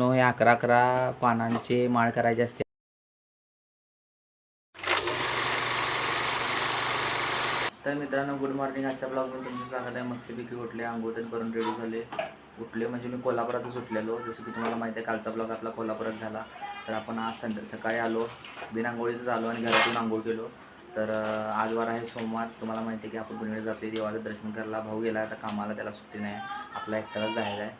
हे 11 पानांचे माळ करायचे असते. तर मित्रांनो, गुड मॉर्निंग. आजच्या ब्लॉगमध्ये तुमचं स्वागत आहे. मस्तपैकी उठले, आंघोळ करून रेडी झाले. उठले म्हणजे मी कोल्हापुरातच उठलेलो. जसं की तुम्हाला माहिती आहे, कालचा ब्लॉग आपला कोल्हापुरात झाला. तर आपण आज सकाळी आलो, बिनआंघोळीच आलो आणि घरातून आंघोळ केलो. तर आज वार आहे सोमवार. तुम्हाला माहिती आहे की आपण कुणीकडे जातो आहे देवाचं दर्शन करायला. भाऊ गेला आता कामाला, त्याला सुट्टी नाही, आपला एकट्यालाच जायचं आहे.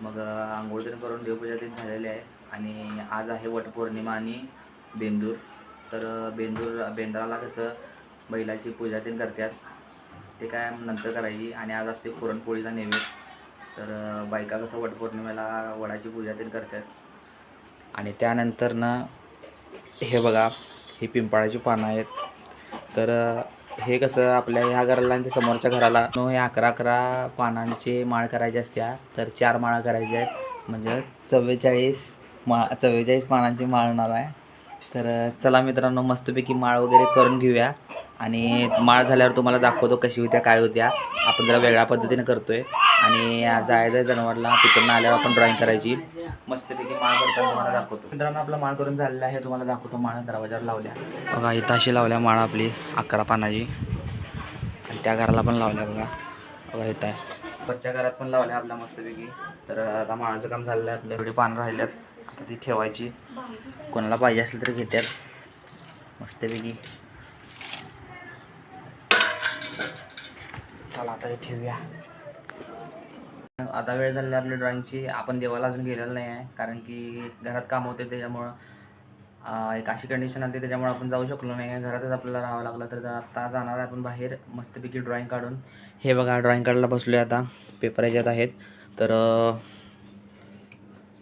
मग आंघोळ करून देवपूजा तीन झालेली आहे. आणि आज आहे वटपौर्णिमा आणि बेंदूर. तर बेंद्राला कसं बैलाची पूजा तीन करतात, ते काय नंतर करायची. आणि आज असते पुरणपोळीचा नैवेद्य. तर बायका कसं वटपौर्णिमेला वडाची पूजा तीन करतात. आणि त्यानंतर ना हे बघा, ही पिंपळाची पानं आहेत. तर हे कसं आपल्या ह्या घराला आणि समोरच्या घराला हे 11 पानांचे माळ करायचे असत्या. तर 4 माळा करायच्या आहेत, म्हणजे 44 पानांची माळ होणार आहे. तर चला मित्रांनो, मस्तपैकी माळ वगैरे करून घेऊया. आणि माळ झाल्यावर तुम्हाला दाखवतो कशी होत्या काय होत्या. आपण जरा वेगळ्या पद्धतीने करतोय. आणि जायचं जनावरला, तिकडून आल्यावर आपण ड्रॉइंग करायची. मस्तपैकी माळ करताना तुम्हाला दाखवतो. मित्रांनो, आपला माळ करून झालेला आहे, तुम्हाला दाखवतो. माळ दरवाजावर लावल्या बघा, इथं अशी लावल्या माळ आपली 11 पानाची. आणि त्या घराला पण लावल्या बघा, इथं आहे. वरच्या घरात पण लावल्या आपल्या मस्तपैकी. तर आता माळाचं काम झालेलं आहे. आपल्या थोडी पानं राहिल्यात, आता ती ठेवायची. कोणाला पाहिजे असलं तरी घेतात मस्तपैकी. चला आता हे ठेवूया. आता वेळ झाली आपली ड्रॉइंगची. आपण देवाला अजून गेलेलं नाही आहे, कारण की घरात काम होते. त्याच्यामुळं एक अशी कंडिशन आली, त्याच्यामुळे आपण जाऊ शकलो नाही आहे. घरातच आपल्याला राहावं लागलं. तर आता जाणार आहे आपण बाहेर मस्तपैकी ड्रॉइंग काढून. हे बघा, ड्रॉइंग काढायला बसलो आहे. आता पेपर याच्यात आहेत. तर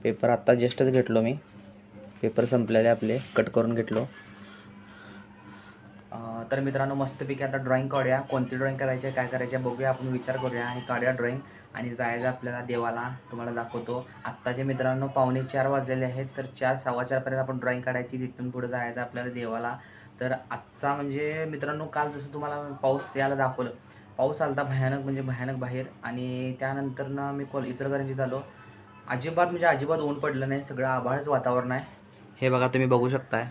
पेपर आत्ता जस्टच घेतलो मी. पेपर संपलेले आपले, कट करून घेतलो. तर मित्रांनो, मस्तपैकी आता ड्रॉइंग काढूया. कोणती ड्रॉइंग करायची आहे, काय करायची आहे बघूया. आपण विचार करूया आणि काढूया ड्रॉइंग. आणि जायचं आपल्याला देवाला, तुम्हाला दाखवतो. आत्ताचे मित्रांनो 3:45 वाजलेले आहेत. तर 4:15 आपण ड्रॉइंग काढायची. तिथून पुढे जायचं आपल्याला देवाला. तर आजचा म्हणजे मित्रांनो, काल जसं तुम्हाला पाऊस यायला दाखवलं, पाऊस आलता भयानक, म्हणजे भयानक बाहेर. आणि त्यानंतर ना मी इचलकरंजीत आलो. अजिबात ऊन पडलं नाही, सगळं आभाळच वातावरण आहे. हे बघा, तुम्ही बघू शकताय,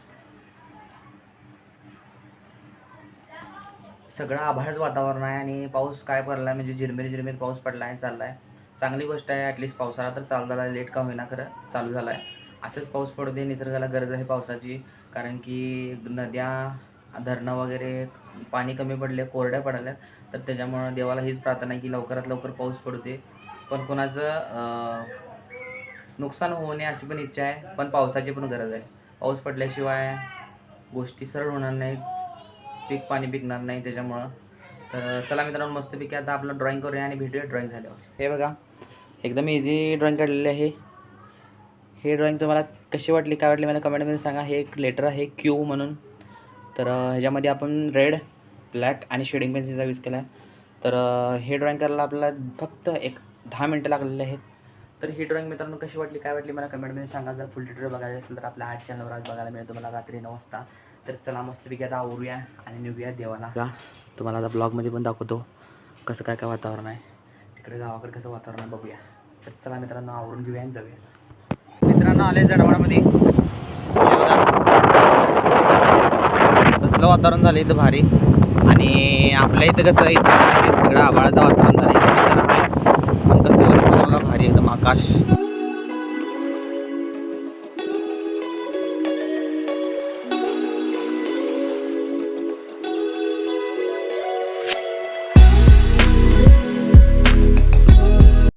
सगळं आभाळच वातावरण आहे. आणि पाऊस काय पडला आहे, म्हणजे झिरमिर पाऊस पडला आहे, चालला आहे. चांगली गोष्ट आहे. ॲटलिस्ट पावसाला तर चालू झाला आहे, लेट का होईना खरं चालू झाला आहे. असंच पाऊस पडू दे, निसर्गाला गरज आहे पावसाची. कारण की नद्या, धरणं वगैरे पाणी कमी पडले, कोरड्या पडाल्या. तर त्याच्यामुळं देवाला हीच प्रार्थना आहे की लवकरात लवकर पाऊस पडू दे. पण कोणाचं नुकसान होऊ नये अशी पण इच्छा आहे. पण पावसाची पण गरज आहे. पाऊस पडल्याशिवाय गोष्टी सरळ होणार नाहीत, पीक पाणी पिकणार नाही. त्याच्यामुळं तर चला मित्रांनो, मस्तपैकी आता आपलं ड्रॉइंग करूया आणि भेटूया ड्रॉइंग झाल्यावर. हे बघा, एकदम इझी ड्रॉइंग काढलेली आहे. हे ड्रॉइंग तुम्हाला कशी वाटली, काय वाटली मला कमेंटमध्ये सांगा. हे एक लेटर आहे क्यू म्हणून. तर ह्याच्यामध्ये आपण रेड, ब्लॅक आणि शेडिंग पेन्सिलचा यूज केला आहे. तर हे ड्रॉइंग करायला आपल्याला फक्त 10 मिनटं लागलेले आहेत. तर ही ड्रॉइंग मित्रांनो कशी वाटली, काय वाटली मला कमेंटमध्ये सांगा. जर फुल ट्युटोरियल बघायचं असेल तर आपल्या आर्ट चॅनलवर आज बघायला मिळेल तुम्हाला रात्री 9 वाजता. तर चला मस्तपैकी आता आवरूया आणि निघूया देवाला. का तुम्हाला आता ब्लॉगमध्ये पण दाखवतो कसं काय वातावरण आहे. तिकडे गावाकडे कसं वातावरण आहे बघूया. तर चला मित्रांनो, आवरून घेऊया आणि जाऊया. मित्रांनो, आले जडवाडामध्ये. कसलं वातावरण झालं इथं भारी. आणि आपल्या इथं कसं इथं सगळं आभाळाचं वातावरण झालं. इथं आहे पण कसं बघा भारी एकदम आकाश.